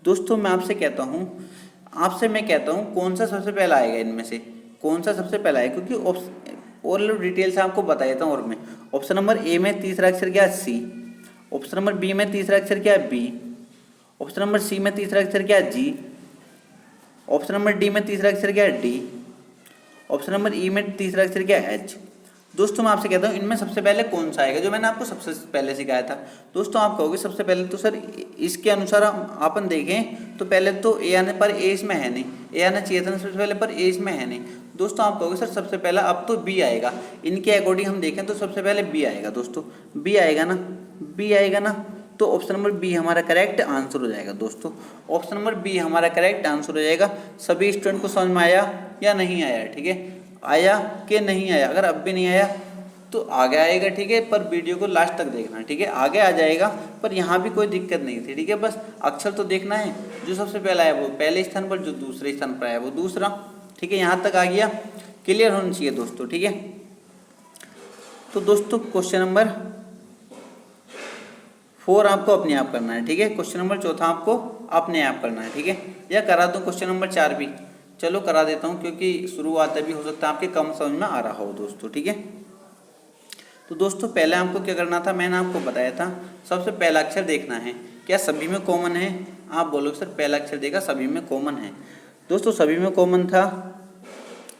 दोस्तों मैं आपसे कहता हूँ कौन सा सबसे पहला आएगा इनमें से, कौन सा सबसे पहला आएगा, क्योंकि और डिटेल से आपको बता देता हूँ। और मैं ऑप्शन नंबर ए में तीसरा अक्षर क्या सी, ऑप्शन नंबर बी में तीसरा अक्षर क्या बी, ऑप्शन नंबर सी में तीसरा अक्षर क्या जी, ऑप्शन नंबर डी में तीसरा अक्षर क्या है डी, ऑप्शन नंबर ई में तीसरा अक्षर क्या है एच। दोस्तों मैं आपसे कहता हूँ इनमें सबसे पहले कौन सा आएगा, जो मैंने आपको सबसे पहले सिखाया था। दोस्तों आप कहोगे सबसे पहले तो सर इसके अनुसार अपन देखें तो पहले तो ए आने पर ए इसमें है नहीं, ए आना चाहिए था सबसे पहले पर ए इसमें है नहीं। दोस्तों आप कहोगे सर सबसे पहला अब तो बी आएगा, इनके अकॉर्डिंग हम देखें तो सबसे पहले बी आएगा। दोस्तों बी आएगा ना, बी आएगा ना, तो ऑप्शन नंबर बी हमारा करेक्ट आंसर हो जाएगा। दोस्तों ऑप्शन नंबर बी हमारा करेक्ट आंसर हो जाएगा। सभी स्टूडेंट को समझ में आया या नहीं आया? ठीक है, आया कि नहीं आया? अगर अब भी नहीं आया तो आगे आएगा। ठीक है, पर वीडियो को लास्ट तक देखना। ठीक है, आगे आ जाएगा, पर यहाँ भी कोई दिक्कत नहीं थी। ठीक है, बस अक्षर तो देखना है, जो सबसे पहला है वो पहले स्थान पर, जो दूसरे स्थान पर आया वो दूसरा। ठीक है, यहाँ तक आ गया, क्लियर होना चाहिए दोस्तों। ठीक है, तो दोस्तों क्वेश्चन नंबर 4 आपको अपने आप करना है। ठीक है, क्वेश्चन नंबर 4 आपको अपने आप करना है। ठीक है, या करा दूँ क्वेश्चन नंबर 4 भी? चलो करा देता हूँ, क्योंकि शुरुआत अभी हो सकता है आपके कम समझ में आ रहा हो दोस्तों। ठीक है, तो दोस्तों पहले आपको क्या करना था, मैंने आपको बताया था सबसे पहला अक्षर देखना है क्या सभी में कॉमन है। आप बोलोगे सर पहला अक्षर देखा सभी में कॉमन है। दोस्तों सभी में कॉमन था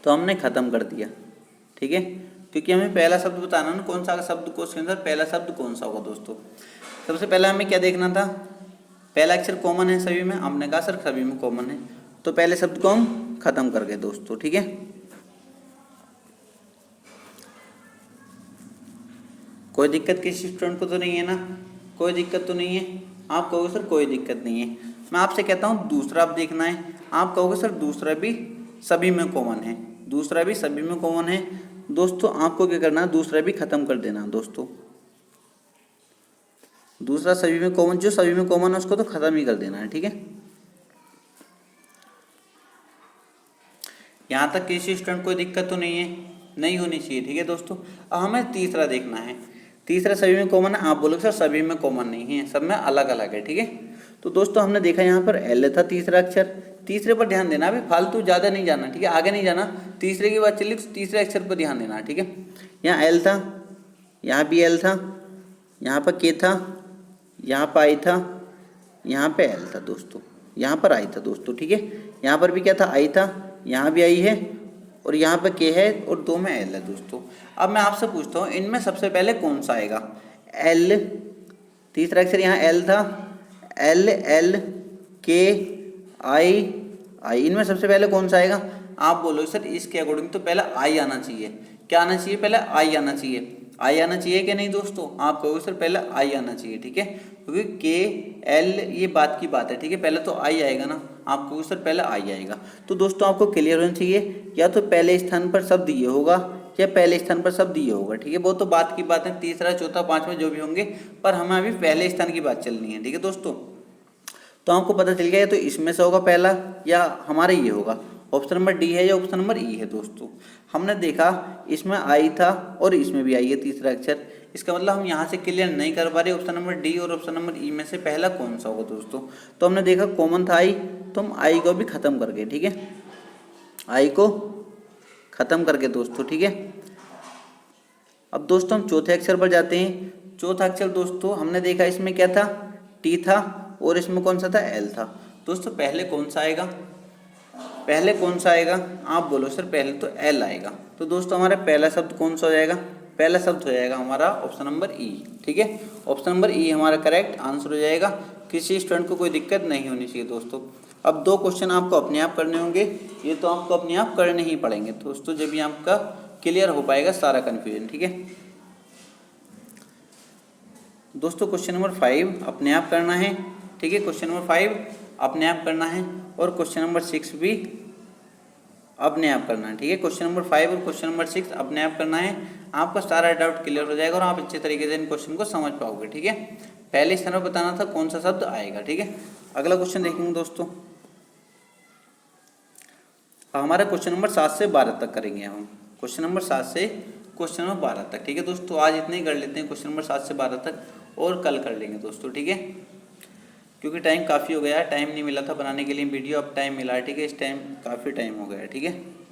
तो हमने ख़त्म कर दिया। ठीक है, क्योंकि हमें पहला शब्द बताना ना, कौन सा शब्द को उसके अंदर पहला शब्द कौन सा होगा। दोस्तों सबसे पहले हमें क्या देखना था, पहला अक्षर कॉमन है सभी में, हमने कहा सर सभी में कॉमन है, तो पहले शब्द को हम खत्म कर गए दोस्तों। ठीक है, कोई दिक्कत किसी स्टूडेंट को तो नहीं है ना? कोई दिक्कत तो नहीं है? आप कहोगे सर कोई दिक्कत नहीं है। मैं आपसे कहता हूँ दूसरा अब देखना है। आप कहोगे सर दूसरा भी सभी में कॉमन है, दूसरा भी सभी में कॉमन है। दोस्तों आपको क्या करना है, दूसरा भी खत्म कर देना। दोस्तों दूसरा सभी में कॉमन, जो सभी में कॉमन है उसको तो खत्म ही कर देना है। ठीक है, यहाँ तक किसी स्टूडेंट कोई दिक्कत तो नहीं है? नहीं होनी चाहिए। ठीक है दोस्तों, अब हमें तीसरा देखना है। तीसरा सभी में कॉमन है, आप बोलोगे सर सभी में कॉमन नहीं है, सब में अलग अलग है। ठीक है, तो दोस्तों हमने देखा यहाँ पर एल था तीसरा अक्षर, तीसरे पर ध्यान देना, अभी फालतू ज़्यादा नहीं जाना। ठीक है, आगे नहीं जाना, तीसरे की बात चली तो तीसरे अक्षर पर ध्यान देना। ठीक है, यहाँ एल था, यहाँ भी एल था, यहाँ पर के था, यहाँ पर आई था, यहाँ पे एल था दोस्तों, यहाँ पर आई था दोस्तों, ठीक है। यहाँ पर भी क्या था, आई था, यहाँ भी आई है और यहाँ पर के है और 2 में एल है दोस्तों। अब मैं आपसे पूछता हूँ इनमें सबसे पहले कौन सा आएगा, एल, तीसरा अक्षर यहाँ एल था, एल एल के आई आई, इनमें सबसे पहले कौन सा आएगा। आप बोलो सर इसके अकॉर्डिंग तो पहले आई आना चाहिए। क्या आना चाहिए, पहले आई आना चाहिए। आई आना चाहिए कि नहीं दोस्तों, आप कहोगे सर पहले आई आना चाहिए, ठीक है, क्योंकि के एल ये बात की बात है, ठीक है, पहले तो आई आएगा ना। आप कहोगे सर पहले आई आएगा। तो दोस्तों आपको क्लियर होना चाहिए, या तो पहले स्थान पर शब्द ये होगा या पहले स्थान पर शब्द ये होगा, ठीक है। वो तो बात की बात है, तीसरा चौथा पांचवा जो भी होंगे, पर हमें अभी पहले स्थान की बात चलनी है, ठीक है दोस्तों। तो आपको पता चल गया, तो इसमें से होगा पहला या हमारा ये होगा, ऑप्शन नंबर डी है या ऑप्शन नंबर ई है दोस्तों। हमने देखा इसमें आई था और इसमें भी आई है तीसरा अक्षर, इसका मतलब हम यहाँ से क्लियर नहीं कर पा रहे ऑप्शन नंबर डी और ऑप्शन नंबर ई में से पहला कौन सा होगा दोस्तों। तो हमने देखा कॉमन था आई, तो हम आई को भी खत्म करके, ठीक है, आई को खत्म करके दोस्तों, ठीक है। अब दोस्तों हम चौथे अक्षर पर जाते हैं। चौथा अक्षर दोस्तों हमने देखा इसमें क्या था, टी था और इसमें कौन सा था, एल था। दोस्तों पहले कौन सा आएगा, पहले कौन सा आएगा, आप बोलो सर पहले तो एल आएगा। तो दोस्तों हमारा पहला शब्द कौन सा हो जाएगा, पहला शब्द हो जाएगा हमारा ऑप्शन नंबर ई, ठीक है। ऑप्शन नंबर ई हमारा करेक्ट आंसर हो जाएगा। किसी स्टूडेंट को कोई दिक्कत नहीं होनी चाहिए दोस्तों। अब 2 क्वेश्चन आपको अपने आप करने होंगे, ये तो आपको अपने आप करने ही पड़ेंगे दोस्तों, जब भी आपका क्लियर हो पाएगा सारा कन्फ्यूजन, ठीक है दोस्तों। क्वेश्चन नंबर 5 अपने आप करना है, ठीक है, क्वेश्चन नंबर 5 अपने आप करना है और क्वेश्चन नंबर 6 भी अपने आप करना है, ठीक है। क्वेश्चन नंबर 5 और क्वेश्चन नंबर 6 अपने आप करना है, आपका सारा डाउट क्लियर हो जाएगा और आप अच्छे तरीके से इन क्वेश्चन को समझ पाओगे, ठीक है। पहले स्थान पर बताना था कौन सा शब्द आएगा, ठीक है। अगला क्वेश्चन देखेंगे दोस्तों, हमारा क्वेश्चन नंबर 7 से 12 तक करेंगे हम, क्वेश्चन नंबर 7 से क्वेश्चन नंबर 12 तक, ठीक है दोस्तों। आज इतने ही कर लेते हैं, क्वेश्चन नंबर 7 से 12 तक, और कल कर लेंगे दोस्तों, ठीक है, क्योंकि टाइम काफ़ी हो गया है, टाइम नहीं मिला था बनाने के लिए वीडियो, अब टाइम मिला है, ठीक है। इस टाइम काफ़ी टाइम हो गया है, ठीक है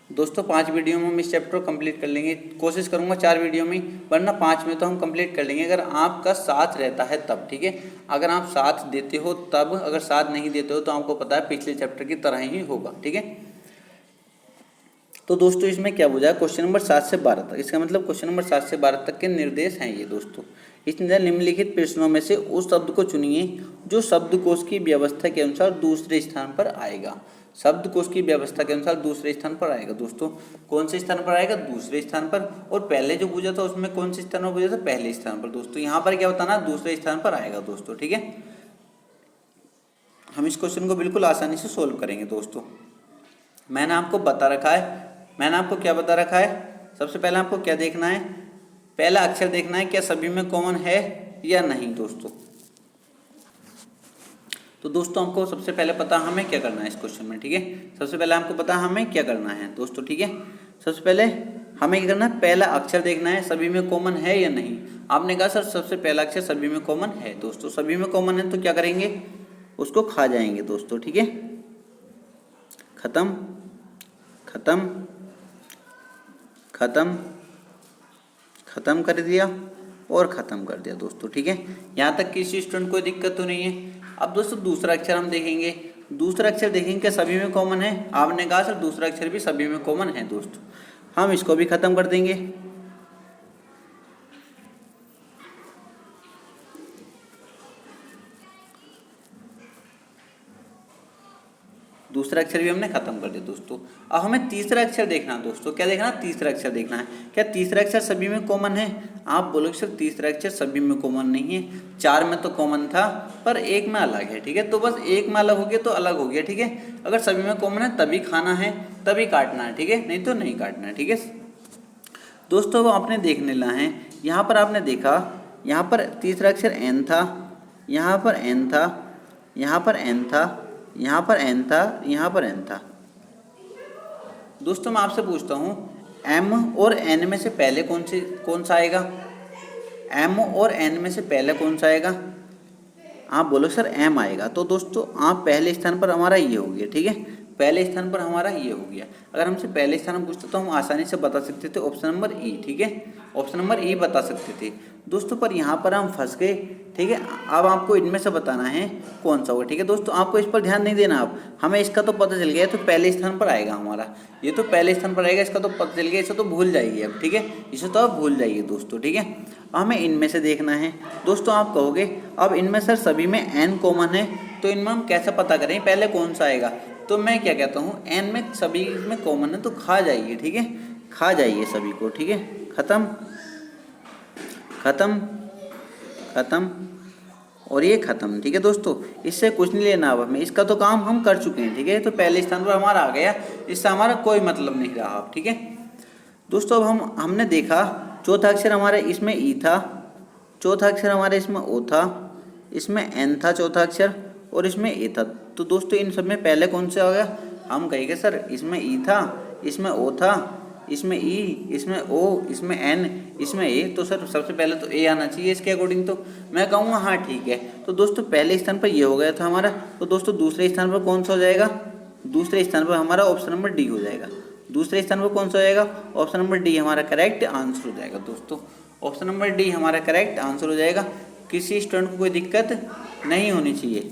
दोस्तों। 5 वीडियो में हम इस चैप्टर को कंप्लीट कर लेंगे, कोशिश करूंगा 4 वीडियो में, वरना 5 में तो हम कंप्लीट कर लेंगे अगर आपका साथ रहता है तब, ठीक है। अगर आप साथ देते हो तब, अगर साथ नहीं देते हो तो आपको पता है पिछले चैप्टर की तरह ही होगा, ठीक है। तो दोस्तों इसमें क्या बुझा, क्वेश्चन नंबर 7 से 12 तक, इसका मतलब क्वेश्चन नंबर 7 से 12 तक के निर्देश हैं ये दोस्तों। इसमें निम्नलिखित प्रश्नों में से उस शब्द को चुनिए जो शब्दकोश की व्यवस्था के अनुसार दूसरे स्थान पर आएगा। शब्दकोश की व्यवस्था के अनुसार दूसरे स्थान पर आएगा दोस्तों। कौन से स्थान पर आएगा, दूसरे स्थान पर। और पहले जो पूछा था उसमें कौन से स्थान पर पूछा था, पहले स्थान पर दोस्तों। यहाँ पर क्या बताना, दूसरे स्थान पर आएगा दोस्तों, ठीक है। हम इस क्वेश्चन को बिल्कुल आसानी से सोल्व करेंगे दोस्तों। मैंने आपको बता रखा है, मैंने आपको क्या बता रखा है, सबसे पहले आपको क्या देखना है, पहला अक्षर देखना है क्या सभी में कॉमन है या नहीं दोस्तों। तो दोस्तों हमको सबसे पहले पता हमें क्या करना है इस क्वेश्चन में, ठीक है। सबसे पहले हमको पता हमें क्या करना है दोस्तों, ठीक है। सबसे पहले हमें क्या करना है, पहला अक्षर देखना है सभी में कॉमन है या नहीं। आपने कहा सर सबसे पहला अक्षर सभी में कॉमन है दोस्तों, सभी में कॉमन है तो क्या करेंगे, उसको खा जाएंगे दोस्तों, ठीक है। खत्म खत्म खत्म खत्म कर दिया और ख़त्म कर दिया दोस्तों, ठीक है। यहाँ तक किसी स्टूडेंट को दिक्कत तो नहीं है। अब दोस्तों दूसरा अक्षर हम देखेंगे, दूसरा अक्षर देखेंगे क्या सभी में कॉमन है। आपने कहा सर दूसरा अक्षर भी सभी में कॉमन है दोस्तों, हम इसको भी ख़त्म कर देंगे। दूसरा अक्षर भी हमने खत्म कर दिया दोस्तों। अब हमें तीसरा अक्षर देखना है दोस्तों, क्या देखना है, तीसरा अक्षर देखना है। क्या तीसरा अक्षर सभी में कॉमन है। आप बोलोगे सर तीसरा अक्षर सभी में कॉमन नहीं है, 4 में तो कॉमन था पर 1 में अलग है, ठीक है। तो बस 1 में अलग हो गया तो अलग हो गया, ठीक है। अगर सभी में कॉमन है तभी खाना है, तभी काटना है, ठीक है, नहीं तो नहीं काटना है, ठीक है दोस्तों। वो आपने देखने ला है, यहाँ पर आपने देखा, यहाँ पर तीसरा अक्षर एन था, यहाँ पर एन था, यहाँ पर एन था, यहाँ पर एन था, यहाँ पर एन था दोस्तों। मैं आपसे पूछता हूँ एम और एन में से पहले कौन सा आएगा, एम और एन में से पहले कौन सा आएगा। आप बोलो सर एम आएगा, तो दोस्तों आप पहले स्थान पर हमारा ये हो गया, ठीक है। पहले स्थान पर हमारा ये हो गया। अगर हमसे पहले स्थान में पूछते तो हम आसानी से बता सकते थे ऑप्शन नंबर ई, ठीक है, ऑप्शन नंबर ई बता सकते थे दोस्तों, पर यहाँ पर हम फंस गए, ठीक है। अब आपको इनमें से बताना है कौन सा होगा, ठीक है दोस्तों। आपको इस पर ध्यान नहीं देना, आप हमें इसका तो पता चल गया, तो पहले स्थान पर आएगा हमारा, ये तो पहले स्थान पर आएगा, इसका तो पता चल गया, इसे तो भूल जाइए अब, ठीक है, इसे तो आप भूल जाइए दोस्तों, ठीक है। हमें इनमें से देखना है दोस्तों। आप कहोगे अब इनमें सर सभी में एन कॉमन है, तो इनमें हम कैसे पता करें पहले कौन सा आएगा। तो मैं क्या कहता हूँ, एन में सभी में कॉमन है तो खा जाइए, ठीक है, खा जाइए सभी को, ठीक है, खत्म खत्म खत्म और ये खत्म, ठीक है दोस्तों। इससे कुछ नहीं लेना अब हमें, इसका तो काम हम कर चुके हैं, ठीक है। तो पहले स्थान पर हमारा आ गया, इससे हमारा कोई मतलब नहीं रहा अब, ठीक है दोस्तों। अब हमने देखा चौथा अक्षर हमारे इसमें ई था, चौथा अक्षर हमारे इसमें ओ था, इसमें एन था चौथा अक्षर, और इसमें ए था। तो दोस्तों इन सब में पहले कौन सा हो गया, हम कहेंगे सर इसमें ई था, इसमें ओ था, इसमें ई, इसमें ओ, इसमें एन, इसमें ए, तो सर सबसे पहले तो ए आना चाहिए इसके अकॉर्डिंग। तो मैं कहूँगा हाँ ठीक है। तो दोस्तों पहले स्थान पर ये हो गया था हमारा, तो दोस्तों दूसरे स्थान पर कौन सा हो जाएगा, दूसरे स्थान पर हमारा ऑप्शन नंबर डी हो जाएगा। दूसरे स्थान पर कौन सा हो जाएगा, ऑप्शन नंबर डी हमारा करेक्ट आंसर हो जाएगा दोस्तों। ऑप्शन नंबर डी हमारा करेक्ट आंसर हो जाएगा। किसी स्टूडेंट को कोई दिक्कत नहीं होनी चाहिए।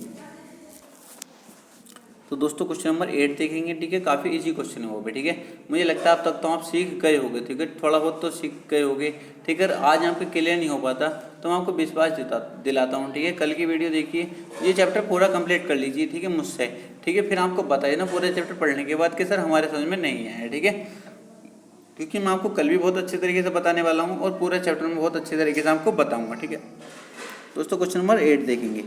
तो दोस्तों क्वेश्चन नंबर 8 देखेंगे, ठीक है, काफ़ी इजी क्वेश्चन है वो भी, ठीक है। मुझे लगता है अब तक तो आप सीख गए होंगे, ठीक है, थोड़ा बहुत तो सीख गए होंगे, ठीक है। आज यहाँ पे क्लियर नहीं हो पाता तो मैं आपको विश्वास दिलाता हूँ, ठीक है। कल की वीडियो देखिए, ये चैप्टर पूरा कंप्लीट कर लीजिए, ठीक है, मुझसे, ठीक है। फिर आपको बताइए ना पूरे चैप्टर पढ़ने के बाद कि सर हमारे समझ में नहीं आया, ठीक है, क्योंकि मैं आपको कल भी बहुत अच्छे तरीके से बताने वाला हूँ और पूरे चैप्टर में बहुत अच्छे तरीके से आपको बताऊँगा, ठीक है दोस्तों। क्वेश्चन नंबर 8 देखेंगे।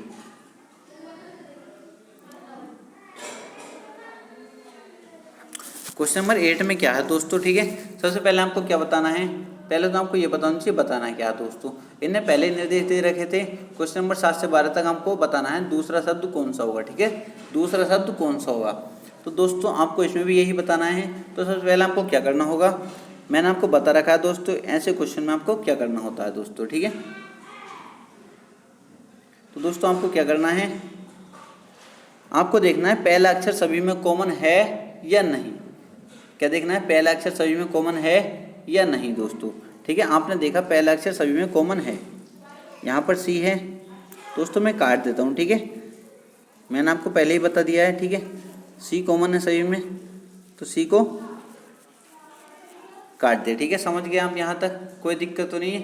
क्वेश्चन नंबर 8 में क्या है दोस्तों, ठीक है। सबसे पहले आपको क्या बताना है, पहले तो आपको ये बताना चाहिए बताना है क्या है दोस्तों। इन्हें पहले निर्देश दे रखे थे, क्वेश्चन नंबर 7 से 12 तक हमको बताना है दूसरा शब्द कौन सा होगा, ठीक है, दूसरा शब्द कौन सा होगा। तो दोस्तों आपको इसमें भी यही बताना है। तो सबसे पहले आपको क्या करना होगा, मैंने आपको बता रखा है दोस्तों, ऐसे क्वेश्चन में आपको क्या करना होता है दोस्तों, ठीक है। तो दोस्तों आपको क्या करना है, आपको देखना है पहला अक्षर सभी में कॉमन है या नहीं। क्या देखना है, पहला अक्षर सभी में कॉमन है या नहीं दोस्तों, ठीक है। आपने देखा पहला अक्षर सभी में कॉमन है, यहाँ पर सी है दोस्तों, मैं काट देता हूँ, ठीक है, मैंने आपको पहले ही बता दिया है, ठीक है। सी कॉमन है सभी में, तो सी को काट दे, ठीक है, समझ गए आप यहाँ तक, कोई दिक्कत तो नहीं है।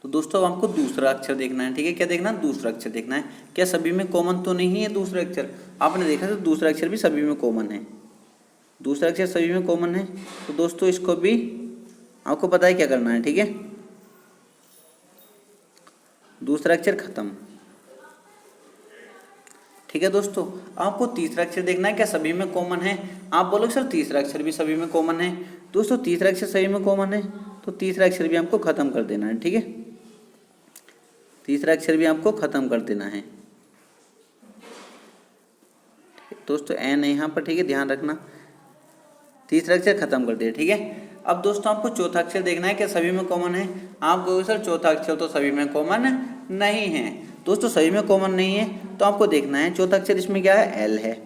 तो दोस्तों अब आपको दूसरा अक्षर देखना है, ठीक है। क्या देखना है, दूसरा अक्षर देखना है, क्या सभी में कॉमन तो नहीं है दूसरा अक्षर। आपने देखा तो दूसरा अक्षर भी सभी में कॉमन है, दूसरा अक्षर सभी में कॉमन है। तो दोस्तों इसको भी आपको पता है क्या करना है, ठीक है, दूसरा अक्षर खत्म, ठीक है दोस्तों। आपको तीसरा अक्षर देखना है, क्या सभी में कॉमन है। आप बोलो सर तीसरा अक्षर भी सभी में कॉमन है, दोस्तों तीसरा अक्षर सभी में कॉमन है, तो तीसरा अक्षर भी आपको खत्म कर देना है, ठीक है, तीसरा अक्षर भी आपको खत्म कर देना है दोस्तों। एन है यहाँ पर, ठीक है, ध्यान रखना, तीसरा अक्षर खत्म कर दिया, ठीक है। अब दोस्तों आपको चौथा अक्षर देखना है, क्या सभी में कॉमन है। आप कहोगे सर चौथा अक्षर तो सभी में कॉमन नहीं है, दोस्तों सभी में कॉमन नहीं है। तो आपको देखना है चौथा अक्षर इसमें क्या है, एल है,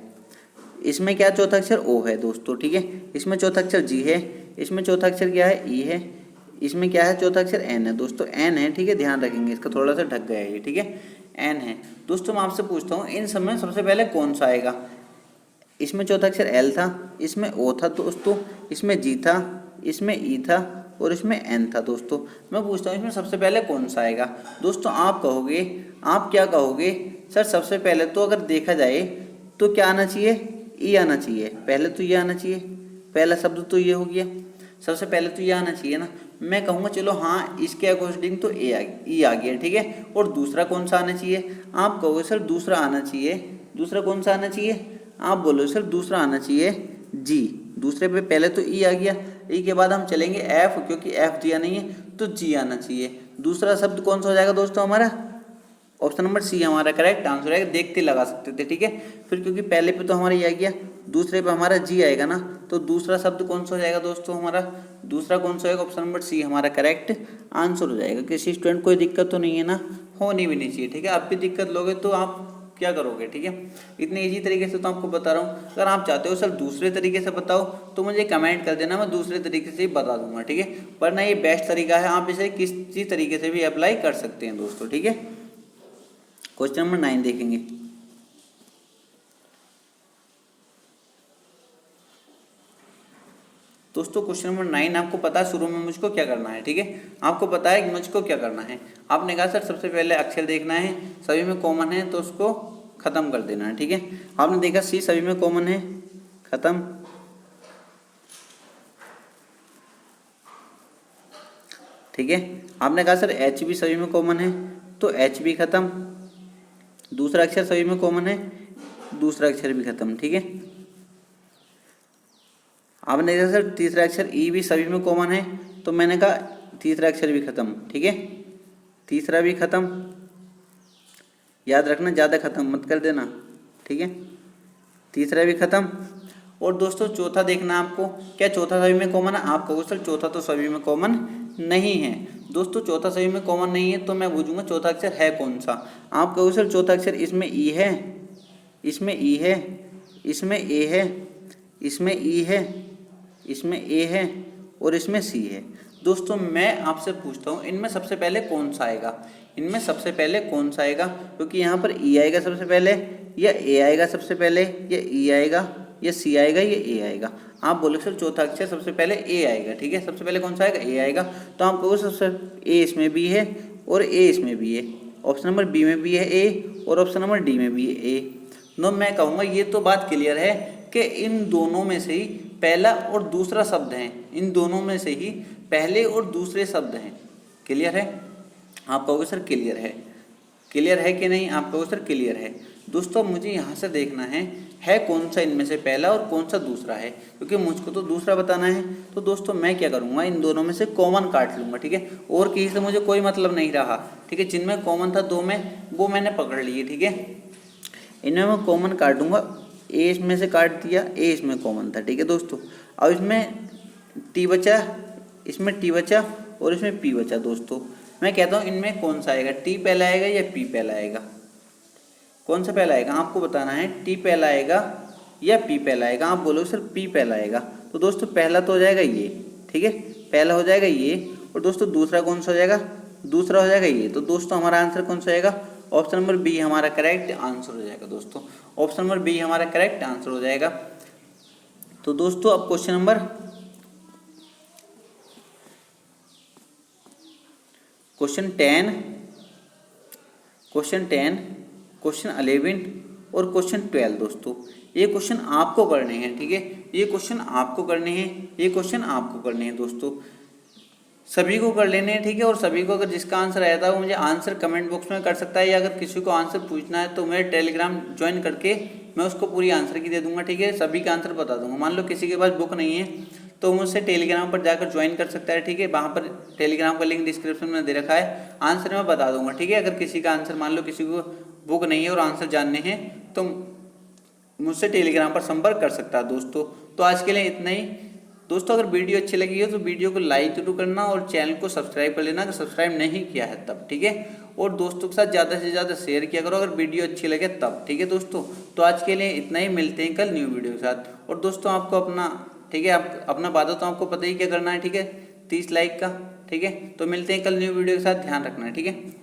इसमें क्या चौथा अक्षर ओ है दोस्तों, ठीक है, इसमें चौथा अक्षर जी है, इसमें चौथा अक्षर क्या है, ई है, इसमें क्या है चौथा अक्षर एन है दोस्तों, एन है, ठीक है, ध्यान रखेंगे, इसका थोड़ा सा ढक गया है ये, ठीक है, एन है। दोस्तों मैं आपसे पूछता हूँ इन सब में सबसे पहले कौन सा आएगा। इसमें चौथा अक्षर एल था, इसमें ओ था दोस्तों, इसमें जी था, इसमें ई था और इसमें एन था दोस्तों। मैं पूछता हूँ इसमें सबसे पहले कौन सा आएगा। दोस्तों आप कहोगे, आप क्या कहोगे, सर सबसे पहले तो अगर देखा जाए तो क्या आना चाहिए, ई आना चाहिए, पहले तो ये आना चाहिए, पहला शब्द तो ये हो गया, सबसे पहले तो ये आना चाहिए ना। मैं कहूँगा चलो हाँ इसके अकॉर्डिंग तो ई आ गया, ठीक है। और दूसरा कौन सा आना चाहिए, आप कहोगे सर दूसरा आना चाहिए, दूसरा कौन सा आना चाहिए, आप बोलो सर दूसरा आना चाहिए जी, दूसरे पे पहले तो ई आ गया, ई के बाद हम चलेंगे एफ, क्योंकि एफ दिया नहीं है तो जी आना चाहिए। दूसरा शब्द कौन सा हो जाएगा दोस्तों हमारा, ऑप्शन नंबर सी हमारा करेक्ट आंसर है, देखते लगा सकते थे, ठीक है। फिर क्योंकि पहले पे तो हमारा ये आ गया, दूसरे पे हमारा जी आएगा ना, तो दूसरा शब्द कौन सा हो जाएगा दोस्तों हमारा, दूसरा कौन सा होगा, ऑप्शन नंबर सी हमारा करेक्ट आंसर हो जाएगा। किसी स्टूडेंट कोई दिक्कत तो नहीं है ना, होनी भी नहीं चाहिए, ठीक है। आप भी दिक्कत लोगे तो आप क्या करोगे, ठीक है। इतने इजी तरीके से तो आपको बता रहा हूँ। अगर आप चाहते हो सर दूसरे तरीके से बताओ तो मुझे कमेंट कर देना, मैं दूसरे तरीके से ही बता दूंगा, ठीक है। वरना ये बेस्ट तरीका है, आप इसे किसी तरीके से भी अप्लाई कर सकते हैं दोस्तों, ठीक है। क्वेश्चन नंबर 9 देखेंगे। दोस्तों क्वेश्चन नंबर 9 आपको पता है शुरू में मुझको क्या करना है, ठीक है। आपको पता है कि मुझको क्या करना है। आपने कहा सर सबसे पहले अक्षर देखना है, सभी में कॉमन है तो उसको खत्म कर देना है, ठीक है। आपने देखा सी सभी में कॉमन है, खत्म। ठीक है। आपने कहा सर एच भी सभी में कॉमन है तो एच भी खत्म। दूसरा अक्षर सभी में कॉमन है, दूसरा अक्षर भी खत्म, ठीक है। आपने देखा सर तीसरा अक्षर ई भी सभी में कॉमन है तो मैंने कहा तीसरा अक्षर भी खत्म, ठीक है। तीसरा भी खत्म, याद रखना ज़्यादा खत्म मत कर देना, ठीक है। तीसरा भी खत्म। और दोस्तों चौथा देखना आपको, क्या चौथा सभी में कॉमन है। आप कहोगे सर चौथा तो सभी में कॉमन नहीं है। दोस्तों चौथा सभी में कॉमन नहीं है तो मैं पूछूंगा चौथा अक्षर है कौन सा। आप कहोगे सर चौथा अक्षर इसमें ई है, इसमें ई है, इसमें ए है, इसमें ई है, इसमें ए है और इसमें सी है। दोस्तों मैं आपसे पूछता हूँ इनमें सबसे पहले कौन सा आएगा, इनमें सबसे पहले कौन सा आएगा, क्योंकि यहाँ पर ई आएगा सबसे पहले या ए आएगा सबसे पहले या ई आएगा या सी आएगा या ए आएगा। आप बोले सर चौथा अक्षर सबसे पहले ए आएगा, ठीक है। सबसे पहले कौन सा आएगा, ए आएगा। तो आप कहोगे सबसे ए इसमें भी है और ए इसमें भी है, ऑप्शन नंबर बी में भी है ए और ऑप्शन नंबर डी में भी है ए। नो मैं कहूँगा ये तो बात क्लियर है कि इन दोनों में से ही पहला और दूसरा शब्द हैं, इन दोनों में से ही पहले और दूसरे शब्द हैं। क्लियर है। आप कहोगे सर क्लियर है, क्लियर है कि नहीं। आप कहोगे सर क्लियर है। दोस्तों मुझे यहाँ से देखना है कौन सा इनमें से पहला और कौन सा दूसरा है, क्योंकि मुझको तो दूसरा बताना है। तो दोस्तों मैं क्या करूँगा, इन दोनों में से कॉमन काट लूँगा, ठीक है। और किसी से मुझे कोई मतलब नहीं रहा, ठीक है। जिनमें कॉमन था दो में वो मैंने पकड़ लिए, ठीक है। इनमें मैं कॉमन काटूंगा, ए इसमें से काट दिया, ए इसमें कॉमन था, ठीक है दोस्तों। अब इसमें टी बचा, इसमें टी बचा और इसमें पी बचा। दोस्तों मैं कहता हूँ इनमें कौन सा आएगा, टी पहला आएगा या पी पहला आएगा। कौन सा पहला आएगा आपको बताना है, टी पहला आएगा या पी पहला आएगा। आप बोलोगे सर पी पहला आएगा, तो दोस्तों पहला तो हो जाएगा ये, ठीक है। पहला हो जाएगा ये। और दोस्तों दूसरा कौन सा हो जाएगा, दूसरा हो जाएगा ये। तो दोस्तों हमारा आंसर कौन सा आएगा, ऑप्शन नंबर बी हमारा करेक्ट आंसर हो जाएगा। दोस्तों ऑप्शन नंबर बी हमारा करेक्ट आंसर हो जाएगा। तो दोस्तों अब question number question 10, question 10, question 11 और क्वेश्चन 12। दोस्तों ये क्वेश्चन आपको करने हैं, ठीक है। ये क्वेश्चन आपको करने हैं, ये क्वेश्चन आपको करने हैं। दोस्तों सभी को कर लेने हैं, ठीक है। और सभी को अगर जिसका आंसर आया था वो मुझे आंसर कमेंट बॉक्स में कर सकता है, या अगर किसी को आंसर पूछना है तो मेरे टेलीग्राम ज्वाइन करके मैं उसको पूरी आंसर की दे दूंगा, ठीक है। सभी का आंसर बता दूंगा। मान लो किसी के पास बुक नहीं है तो मुझसे टेलीग्राम पर जाकर ज्वाइन कर सकता है, ठीक है। वहाँ पर टेलीग्राम का लिंक डिस्क्रिप्शन में दे रखा है, आंसर मैं बता दूंगा, ठीक है। अगर किसी का आंसर, मान लो किसी को बुक नहीं है और आंसर जानने हैं तो मुझसे टेलीग्राम पर संपर्क कर सकता है। दोस्तों तो आज के लिए इतना ही। दोस्तों अगर वीडियो अच्छी लगी हो तो वीडियो को लाइक जरूर करना और चैनल को सब्सक्राइब कर लेना अगर सब्सक्राइब नहीं किया है तब, ठीक है। और दोस्तों के साथ ज़्यादा से ज़्यादा शेयर किया करो अगर वीडियो अच्छी लगे तब, ठीक है दोस्तों। तो आज के लिए इतना ही, मिलते हैं कल न्यू वीडियो के साथ। और दोस्तों आपको अपना, ठीक है, आप अपना वादा तो आपको पता ही क्या करना है, ठीक है, 30 लाइक का, ठीक है। तो मिलते हैं कल न्यू वीडियो के साथ, ध्यान रखना है, ठीक है।